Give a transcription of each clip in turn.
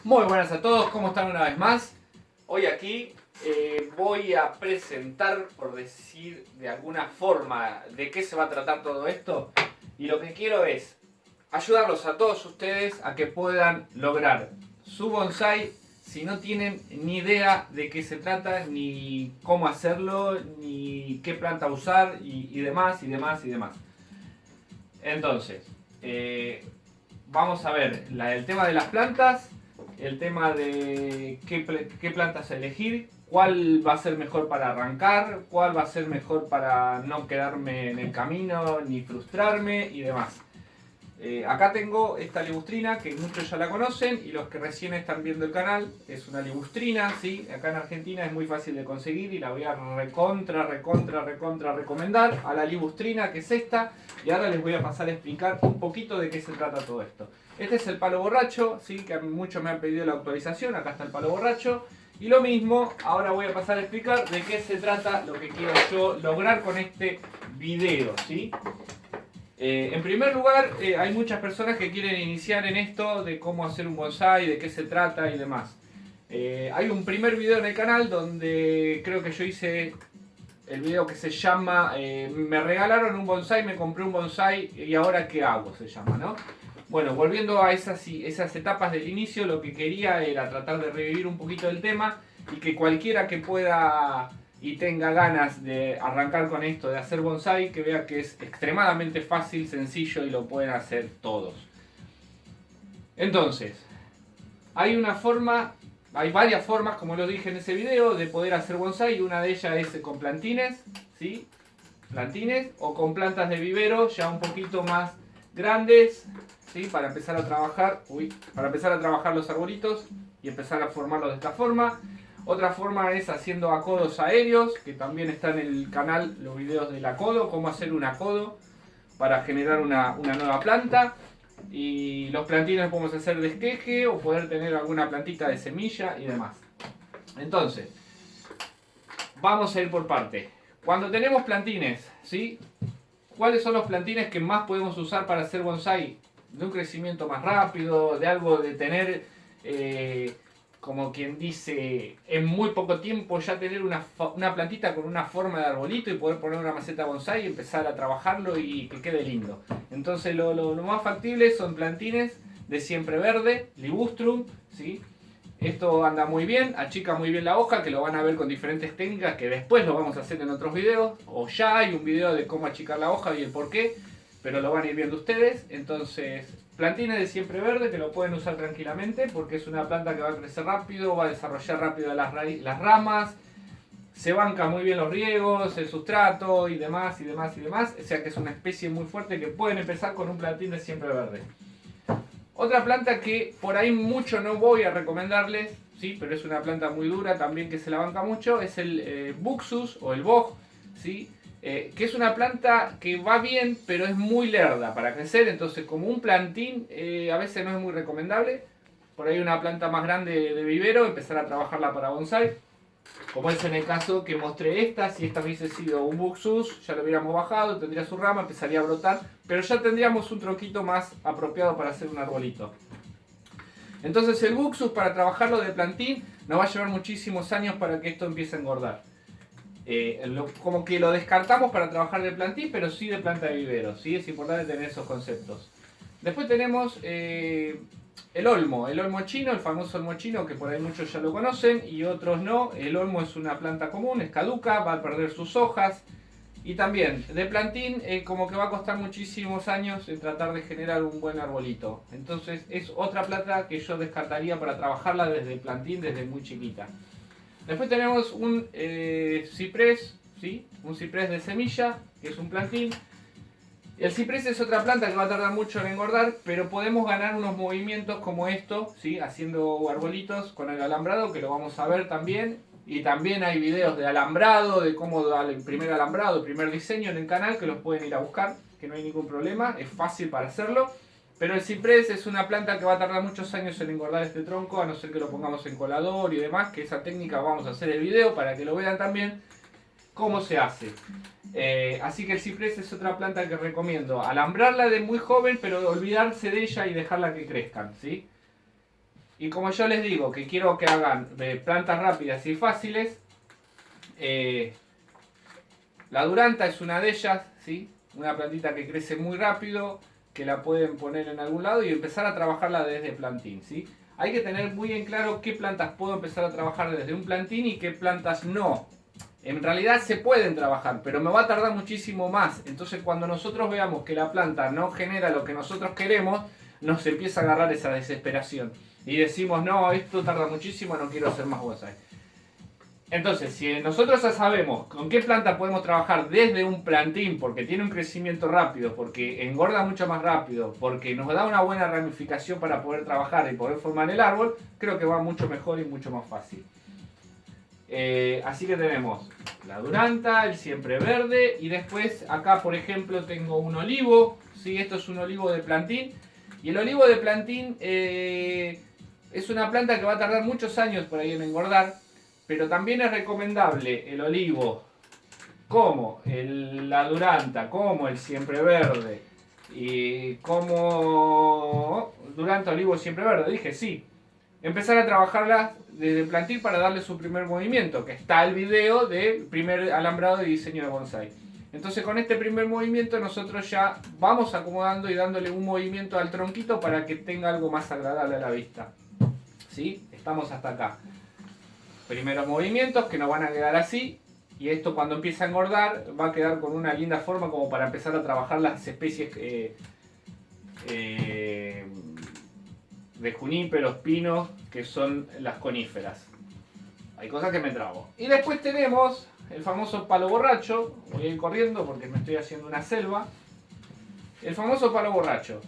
Muy buenas a todos, ¿cómo están una vez más? Hoy aquí voy a presentar, por decir de alguna forma, de qué se va a tratar todo esto. Y lo que quiero es ayudarlos a todos ustedes a que puedan lograr su bonsai si no tienen ni idea de qué se trata, ni cómo hacerlo, ni qué planta usar y demás, y demás, y demás. Entonces, vamos a ver el tema de las plantas, el tema de qué plantas elegir, cuál va a ser mejor para arrancar, cuál va a ser mejor para no quedarme en el camino ni frustrarme y demás. Acá tengo esta libustrina que muchos ya la conocen y los que recién están viendo el canal es una libustrina, ¿sí? Acá en Argentina es muy fácil de conseguir y la voy a recontra recomendar a la libustrina, que es esta, y ahora les voy a pasar a explicar un poquito de qué se trata todo esto. Este es el palo borracho, ¿sí? Que muchos me han pedido la actualización, acá está el palo borracho. Y lo mismo, ahora voy a pasar a explicar de qué se trata lo que quiero yo lograr con este video, ¿sí? En primer lugar, hay muchas personas que quieren iniciar en esto de cómo hacer un bonsai, de qué se trata y demás. Hay un primer video en el canal donde creo que yo hice el video que se llama me regalaron un bonsai, me compré un bonsai y ahora qué hago, se llama, ¿no? Bueno, volviendo a esas etapas del inicio, lo que quería era tratar de revivir un poquito el tema y que cualquiera que pueda y tenga ganas de arrancar con esto, de hacer bonsai, que vea que es extremadamente fácil, sencillo y lo pueden hacer todos. Entonces, hay varias formas, como lo dije en ese video, de poder hacer bonsai, y una de ellas es con plantines, ¿sí? Plantines o con plantas de vivero ya un poquito más grandes, ¿sí? Para empezar a trabajar los arbolitos y empezar a formarlos de esta forma. Otra forma es haciendo acodos aéreos, que también está en el canal los videos del acodo, cómo hacer un acodo para generar una nueva planta. Y los plantines podemos hacer de esqueje o poder tener alguna plantita de semilla y demás. Entonces, vamos a ir por parte. Cuando tenemos plantines, ¿sí? ¿Cuáles son los plantines que más podemos usar para hacer bonsai? De un crecimiento más rápido, de algo de tener, como quien dice, en muy poco tiempo ya tener una plantita con una forma de arbolito y poder poner una maceta bonsai y empezar a trabajarlo y que quede lindo. Entonces lo más factible son plantines de siempre verde, ligustrum, ¿sí? Esto anda muy bien, achica muy bien la hoja, que lo van a ver con diferentes técnicas que después lo vamos a hacer en otros videos. O ya hay un video de cómo achicar la hoja y el por qué, pero lo van a ir viendo ustedes. Entonces, plantines de siempre verde que lo pueden usar tranquilamente porque es una planta que va a crecer rápido, va a desarrollar rápido las ramas, se banca muy bien los riegos, el sustrato y demás y demás y demás. O sea que es una especie muy fuerte que pueden empezar con un plantín de siempre verde. Otra planta que por ahí mucho no voy a recomendarles, ¿sí? Pero es una planta muy dura también que se la banca mucho, es el Buxus o el Boj, ¿sí? Que es una planta que va bien, pero es muy lerda para crecer, entonces como un plantín a veces no es muy recomendable. Por ahí una planta más grande de vivero, empezar a trabajarla para bonsai. Como es en el caso que mostré esta, si esta hubiese sido un Buxus, ya lo hubiéramos bajado, tendría su rama, empezaría a brotar, pero ya tendríamos un tronquito más apropiado para hacer un arbolito. Entonces el Buxus, para trabajarlo de plantín, nos va a llevar muchísimos años para que esto empiece a engordar. Como que lo descartamos para trabajar de plantín, pero sí de planta de vivero, ¿sí? Es importante tener esos conceptos. Después tenemos el olmo chino, el famoso olmo chino, que por ahí muchos ya lo conocen y otros no. El olmo es una planta común, es caduca, va a perder sus hojas. Y también, de plantín, como que va a costar muchísimos años en tratar de generar un buen arbolito. Entonces es otra planta que yo descartaría para trabajarla desde plantín, desde muy chiquita. Después tenemos un ciprés, ¿sí? Un ciprés de semilla, que es un plantín. El ciprés es otra planta que va a tardar mucho en engordar, pero podemos ganar unos movimientos como esto, ¿sí? Haciendo arbolitos con el alambrado, que lo vamos a ver también. Y también hay videos de alambrado, de cómo dar el primer alambrado, el primer diseño en el canal, que los pueden ir a buscar, que no hay ningún problema, es fácil para hacerlo. Pero el ciprés es una planta que va a tardar muchos años en engordar este tronco, a no ser que lo pongamos en colador y demás, que esa técnica vamos a hacer el video para que lo vean también cómo se hace. Así que el ciprés es otra planta que recomiendo. Alambrarla de muy joven, pero olvidarse de ella y dejarla que crezcan, ¿sí? Y como yo les digo que quiero que hagan plantas rápidas y fáciles, la Duranta es una de ellas, ¿sí? Una plantita que crece muy rápido, que la pueden poner en algún lado y empezar a trabajarla desde plantín, ¿sí? Hay que tener muy en claro qué plantas puedo empezar a trabajar desde un plantín y qué plantas no. En realidad se pueden trabajar, pero me va a tardar muchísimo más. Entonces cuando nosotros veamos que la planta no genera lo que nosotros queremos, nos empieza a agarrar esa desesperación. Y decimos, no, esto tarda muchísimo, no quiero hacer más bonsai. Entonces, si nosotros ya sabemos con qué planta podemos trabajar desde un plantín, porque tiene un crecimiento rápido, porque engorda mucho más rápido, porque nos da una buena ramificación para poder trabajar y poder formar el árbol, creo que va mucho mejor y mucho más fácil. Así que tenemos la Duranta, el siempre verde, y después acá por ejemplo tengo un olivo, ¿sí? Esto es un olivo de plantín, y el olivo de plantín es una planta que va a tardar muchos años por ahí en engordar, pero también es recomendable el olivo como la Duranta, como el siempre verde, y como Duranta, olivo, siempre verde, dije sí. Empezar a trabajarlas desde el plantín para darle su primer movimiento, que está el video del primer alambrado de diseño de bonsai. Entonces con este primer movimiento nosotros ya vamos acomodando y dándole un movimiento al tronquito para que tenga algo más agradable a la vista. ¿Sí? Estamos hasta acá. Primeros movimientos que nos van a quedar así, y esto cuando empieza a engordar va a quedar con una linda forma como para empezar a trabajar las especies de juníperos, pinos, que son las coníferas. Hay cosas que me trago. Y después tenemos el famoso palo borracho. Voy a ir corriendo porque me estoy haciendo una selva. El famoso palo borracho.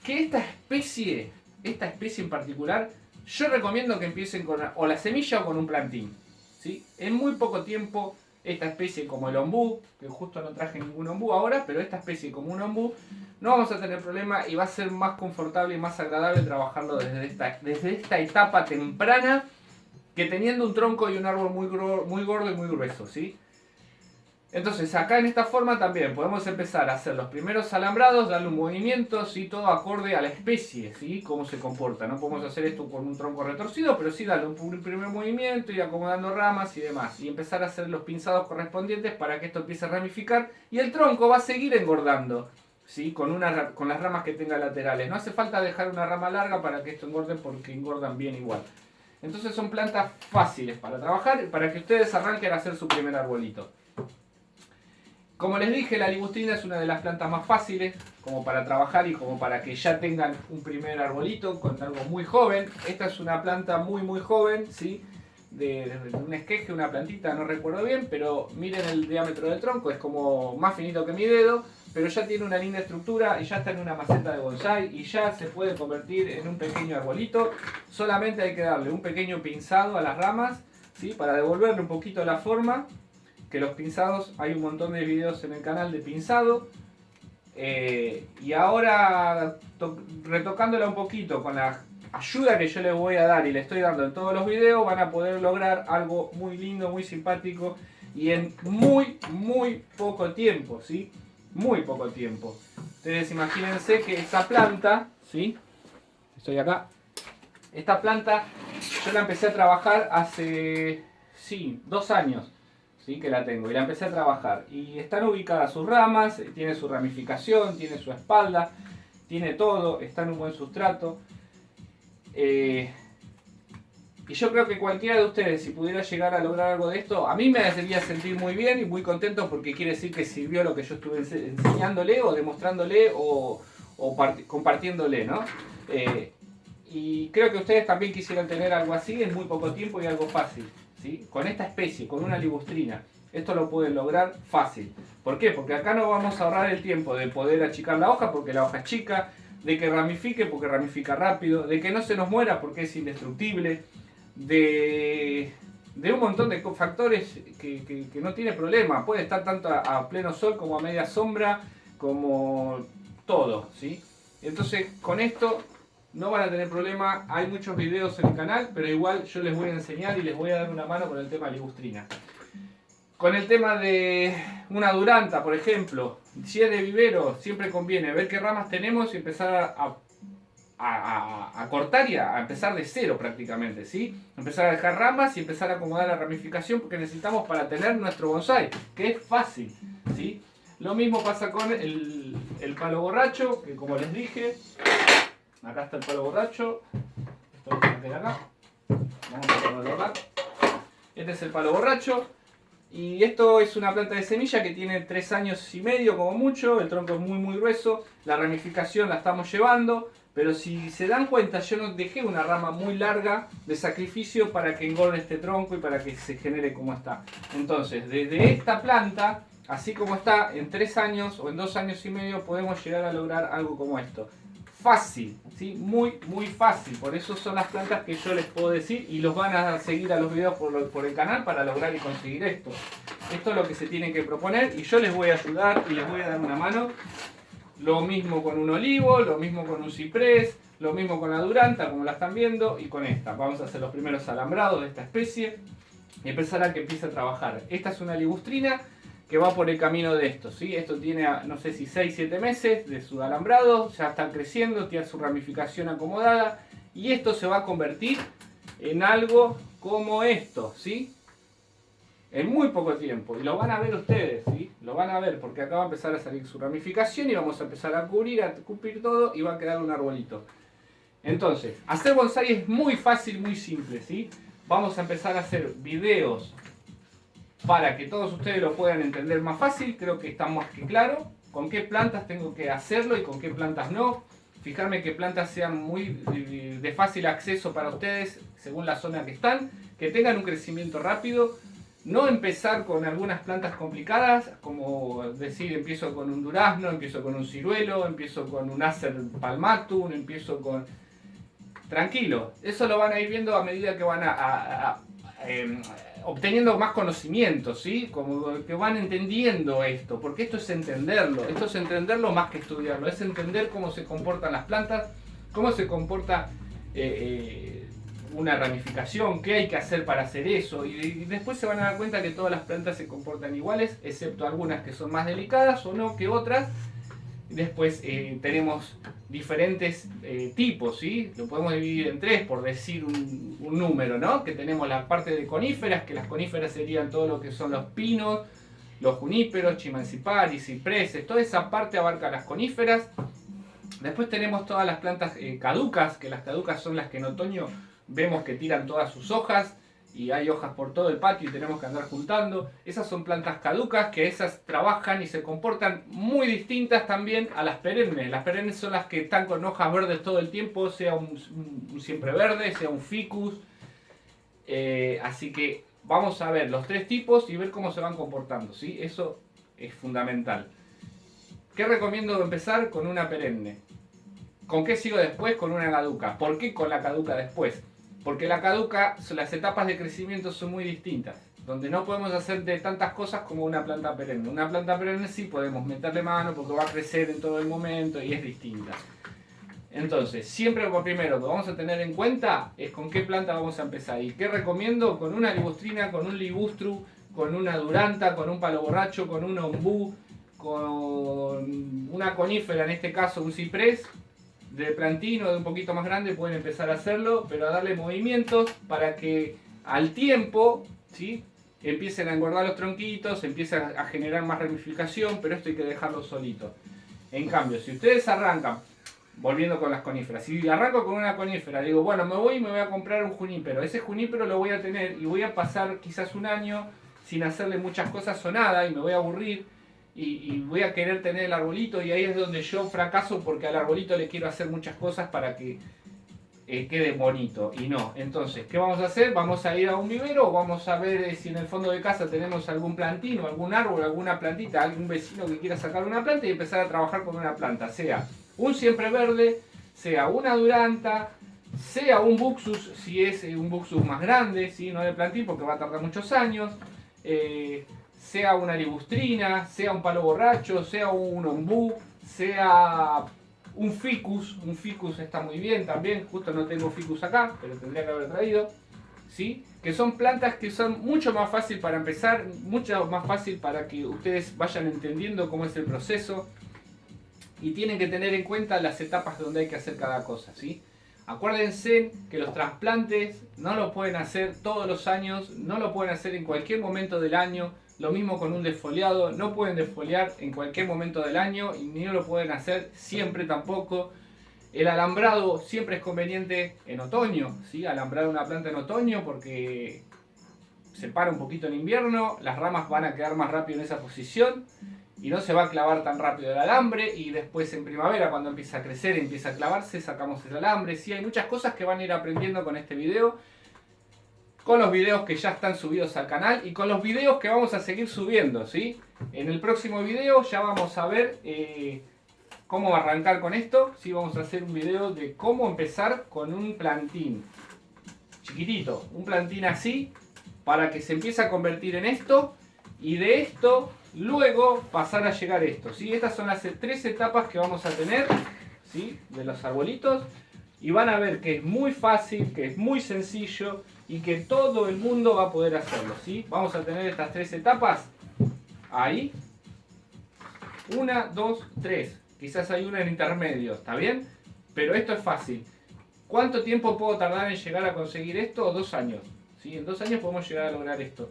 Que esta especie en particular, yo recomiendo que empiecen con o la semilla o con un plantín, ¿sí? En muy poco tiempo, esta especie como el ombú, que justo no traje ningún ombú ahora, pero esta especie como un ombú, no vamos a tener problema y va a ser más confortable y más agradable trabajarlo desde esta etapa temprana, que teniendo un tronco y un árbol muy gordo y muy grueso, ¿sí? Entonces acá en esta forma también podemos empezar a hacer los primeros alambrados, darle un movimiento, ¿sí? Todo acorde a la especie, ¿sí? Cómo se comporta. No podemos hacer esto con un tronco retorcido, pero sí darle un primer movimiento, ir acomodando ramas y demás. Y empezar a hacer los pinzados correspondientes para que esto empiece a ramificar. Y el tronco va a seguir engordando, ¿sí? Con las ramas que tenga laterales. No hace falta dejar una rama larga para que esto engorde, porque engordan bien igual. Entonces son plantas fáciles para trabajar, para que ustedes arranquen a hacer su primer arbolito. Como les dije, la ligustrina es una de las plantas más fáciles como para trabajar y como para que ya tengan un primer arbolito con algo muy joven. Esta es una planta muy joven, ¿sí? De un esqueje, una plantita, no recuerdo bien, pero miren el diámetro del tronco, es como más finito que mi dedo, pero ya tiene una linda estructura y ya está en una maceta de bonsai y ya se puede convertir en un pequeño arbolito. Solamente hay que darle un pequeño pinzado a las ramas, ¿sí? Para devolverle un poquito la forma. Que los pinzados, hay un montón de videos en el canal de pinzado, y ahora retocándola un poquito con la ayuda que yo les voy a dar y le estoy dando en todos los videos, van a poder lograr algo muy lindo, muy simpático y en muy poco tiempo, ¿sí? Muy poco tiempo. Ustedes imagínense que esta planta, ¿sí? Estoy acá. Esta planta yo la empecé a trabajar hace, sí, 2 años. ¿Sí? Que la tengo y la empecé a trabajar y están ubicadas sus ramas, tiene su ramificación, tiene su espalda, tiene todo, está en un buen sustrato, y yo creo que cualquiera de ustedes, si pudiera llegar a lograr algo de esto, a mí me haría sentir muy bien y muy contento, porque quiere decir que sirvió lo que yo estuve enseñándole o demostrándole o compartiéndole, ¿no? Y creo que ustedes también quisieran tener algo así en muy poco tiempo y algo fácil, ¿sí? Con esta especie, con una ligustrina. Esto lo pueden lograr fácil. ¿Por qué? Porque acá no vamos a ahorrar el tiempo de poder achicar la hoja, porque la hoja es chica, de que ramifique, porque ramifica rápido, de que no se nos muera, porque es indestructible, de un montón de factores que no tiene problema. Puede estar tanto a pleno sol como a media sombra, como todo, ¿sí? Entonces, con esto no van a tener problema. Hay muchos videos en el canal, pero igual yo les voy a enseñar y les voy a dar una mano con el tema de ligustrina. Con el tema de una Duranta, por ejemplo, si es de vivero, siempre conviene ver qué ramas tenemos y empezar a cortar y a empezar de cero prácticamente, ¿sí? Empezar a dejar ramas y empezar a acomodar la ramificación porque necesitamos para tener nuestro bonsai, que es fácil, ¿sí? Lo mismo pasa con el palo borracho, que como les dije, acá está el palo borracho, esto lo voy a meter acá, vamos a ponerlo acá. Este es el palo borracho. Y esto es una planta de semilla que tiene 3 años y medio como mucho, el tronco es muy grueso, la ramificación la estamos llevando, pero si se dan cuenta yo no dejé una rama muy larga de sacrificio para que engorde este tronco y para que se genere como está. Entonces, desde esta planta, así como está, en 3 años o en 2 años y medio podemos llegar a lograr algo como esto. Fácil, ¿sí? Muy fácil, por eso son las plantas que yo les puedo decir y los van a seguir a los videos por el canal para lograr y conseguir esto. Esto es lo que se tienen que proponer y yo les voy a ayudar y les voy a dar una mano. Lo mismo con un olivo, lo mismo con un ciprés, lo mismo con la duranta como la están viendo y con esta. Vamos a hacer los primeros alambrados de esta especie y empezar a que empiece a trabajar. Esta es una ligustrina que va por el camino de esto, ¿sí? Esto tiene, no sé si 6-7 meses de su alambrado, ya están creciendo, tiene su ramificación acomodada y esto se va a convertir en algo como esto, ¿sí? En muy poco tiempo, y lo van a ver ustedes, ¿sí? Lo van a ver porque acá va a empezar a salir su ramificación y vamos a empezar a cubrir todo y va a quedar un arbolito. Entonces, hacer bonsai es muy fácil, muy simple, ¿sí? Vamos a empezar a hacer videos para que todos ustedes lo puedan entender más fácil. Creo que está más que claro con qué plantas tengo que hacerlo y con qué plantas no. Fijarme que plantas sean muy de fácil acceso para ustedes según la zona que están, que tengan un crecimiento rápido. No empezar con algunas plantas complicadas, como decir empiezo con un durazno, empiezo con un ciruelo, empiezo con un Acer palmatum, empiezo con... Tranquilo, eso lo van a ir viendo a medida que van obteniendo más conocimiento, ¿sí? Como que van entendiendo esto, porque esto es entenderlo más que estudiarlo, es entender cómo se comportan las plantas, cómo se comporta una ramificación, qué hay que hacer para hacer eso, y después se van a dar cuenta que todas las plantas se comportan iguales, excepto algunas que son más delicadas o no que otras. Después tenemos diferentes tipos, ¿sí? Lo podemos dividir en 3 por decir un número, ¿no? Que tenemos la parte de coníferas, que las coníferas serían todo lo que son los pinos, los juníperos, chimanciparis, cipreses, toda esa parte abarca las coníferas. Después tenemos todas las plantas caducas, que las caducas son las que en otoño vemos que tiran todas sus hojas y hay hojas por todo el patio y tenemos que andar juntando. Esas son plantas caducas que esas trabajan y se comportan muy distintas también a las perennes. Las perennes son las que están con hojas verdes todo el tiempo, sea un siempre verde, sea un ficus. Así que vamos a ver los 3 tipos y ver cómo se van comportando, ¿sí? Eso es fundamental. ¿Qué recomiendo empezar? Con una perenne. ¿Con qué sigo después? Con una caduca. ¿Por qué con la caduca después? Porque la caduca, las etapas de crecimiento son muy distintas, donde no podemos hacer de tantas cosas como una planta perenne. Una planta perenne sí podemos meterle mano porque va a crecer en todo el momento y es distinta. Entonces, siempre lo primero que vamos a tener en cuenta es con qué planta vamos a empezar. ¿Y qué recomiendo? Con una ligustrina, con un ligustrum, con una duranta, con un palo borracho, con un ombú, con una conífera, en este caso un ciprés. De plantino, de un poquito más grande, pueden empezar a hacerlo, pero a darle movimientos para que al tiempo, ¿sí?, empiecen a engordar los tronquitos, empiecen a generar más ramificación, pero esto hay que dejarlo solito. En cambio, si ustedes arrancan, volviendo con las coníferas, si arranco con una conífera, digo, bueno, me voy a comprar un junípero, ese junípero lo voy a tener y voy a pasar quizás un año sin hacerle muchas cosas o nada y me voy a aburrir. Y voy a querer tener el arbolito y ahí es donde yo fracaso porque al arbolito le quiero hacer muchas cosas para que quede bonito y no. Entonces, ¿qué vamos a hacer? Vamos a ir a un vivero o vamos a ver si en el fondo de casa tenemos algún plantino, algún árbol, alguna plantita, algún vecino que quiera sacar una planta y empezar a trabajar con una planta, sea un siempre verde, sea una duranta, sea un buxus si es un buxus más grande, ¿sí? No de plantín porque va a tardar muchos años. Sea una ligustrina, sea un palo borracho, sea un ombú, sea un ficus está muy bien también, justo no tengo ficus acá, pero tendría que haber traído, ¿sí? Que son plantas que son mucho más fácil para empezar, mucho más fácil para que ustedes vayan entendiendo cómo es el proceso. y tienen que tener en cuenta las etapas donde hay que hacer cada cosa, ¿sí? Acuérdense que los trasplantes no lo pueden hacer todos los años, no lo pueden hacer en cualquier momento del año. Lo mismo con un desfoliado, no pueden desfoliar en cualquier momento del año y ni lo pueden hacer siempre tampoco. El alambrado siempre es conveniente en otoño, ¿sí? Alambrar una planta en otoño porque se para un poquito en invierno, las ramas van a quedar más rápido en esa posición y no se va a clavar tan rápido el alambre, y después en primavera cuando empieza a crecer, empieza a clavarse, sacamos el alambre. Sí, hay muchas cosas que van a ir aprendiendo con este video, con los videos que ya están subidos al canal y con los videos que vamos a seguir subiendo, ¿sí? En el próximo video ya vamos a ver cómo arrancar con esto, ¿sí? Vamos a hacer un video de cómo empezar con un plantín chiquitito, un plantín así, para que se empiece a convertir en esto, y de esto luego pasar a llegar a esto, ¿sí? Estas son las 3 etapas que vamos a tener, ¿sí? De los arbolitos, y van a ver que es muy fácil, que es muy sencillo y que todo el mundo va a poder hacerlo, ¿sí? Vamos a tener estas 3 etapas ahí, 1, 2, 3, quizás hay una en intermedio, ¿está bien? Pero esto es fácil. ¿Cuánto tiempo puedo tardar en llegar a conseguir esto? 2 años, ¿sí? En 2 años podemos llegar a lograr esto.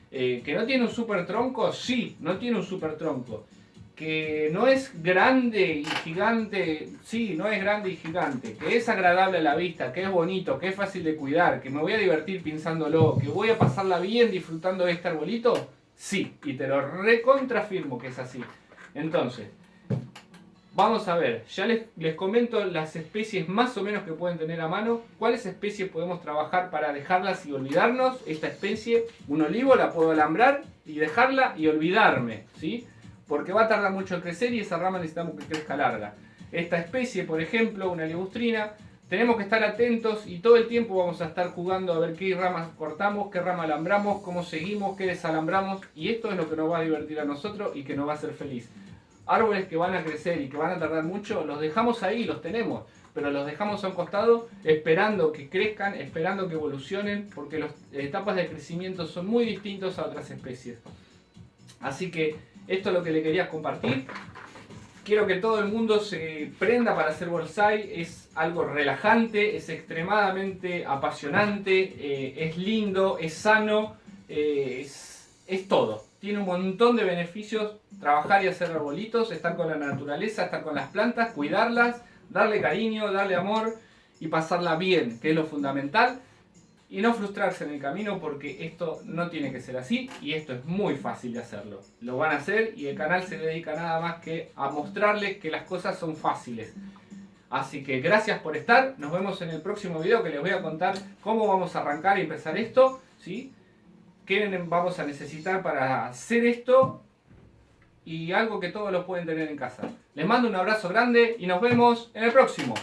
¿Que no tiene un super tronco? Sí, no tiene un super tronco. ¿Que no es grande y gigante? Sí, no es grande y gigante. ¿Que es agradable a la vista? ¿Que es bonito? ¿Que es fácil de cuidar? ¿Que me voy a divertir pinzándolo? ¿Que voy a pasarla bien disfrutando de este arbolito? Sí, y te lo recontrafirmo que es así. Entonces, vamos a ver, ya les comento las especies más o menos que pueden tener a mano. ¿Cuáles especies podemos trabajar para dejarlas y olvidarnos? Esta especie, un olivo, la puedo alambrar y dejarla y olvidarme, ¿sí? Porque va a tardar mucho en crecer y esa rama necesitamos que crezca larga. Esta especie, por ejemplo, una ligustrina, tenemos que estar atentos y todo el tiempo vamos a estar jugando a ver qué ramas cortamos, qué rama alambramos, cómo seguimos, qué desalambramos, y esto es lo que nos va a divertir a nosotros y que nos va a hacer feliz. Árboles que van a crecer y que van a tardar mucho, los dejamos ahí, los tenemos, pero los dejamos a un costado esperando que crezcan, esperando que evolucionen, porque las etapas de crecimiento son muy distintos a otras especies. Así que esto es lo que le quería compartir. Quiero que todo el mundo se prenda para hacer bonsái. Es algo relajante, es extremadamente apasionante, es lindo, es sano, es todo. Tiene un montón de beneficios trabajar y hacer arbolitos, estar con la naturaleza, estar con las plantas, cuidarlas, darle cariño, darle amor y pasarla bien, que es lo fundamental. Y no frustrarse en el camino, porque esto no tiene que ser así y esto es muy fácil de hacerlo. Lo van a hacer y el canal se dedica nada más que a mostrarles que las cosas son fáciles. Así que gracias por estar, nos vemos en el próximo video que les voy a contar cómo vamos a arrancar y empezar esto, ¿sí? Qué vamos a necesitar para hacer esto y algo que todos lo pueden tener en casa. Les mando un abrazo grande y nos vemos en el próximo.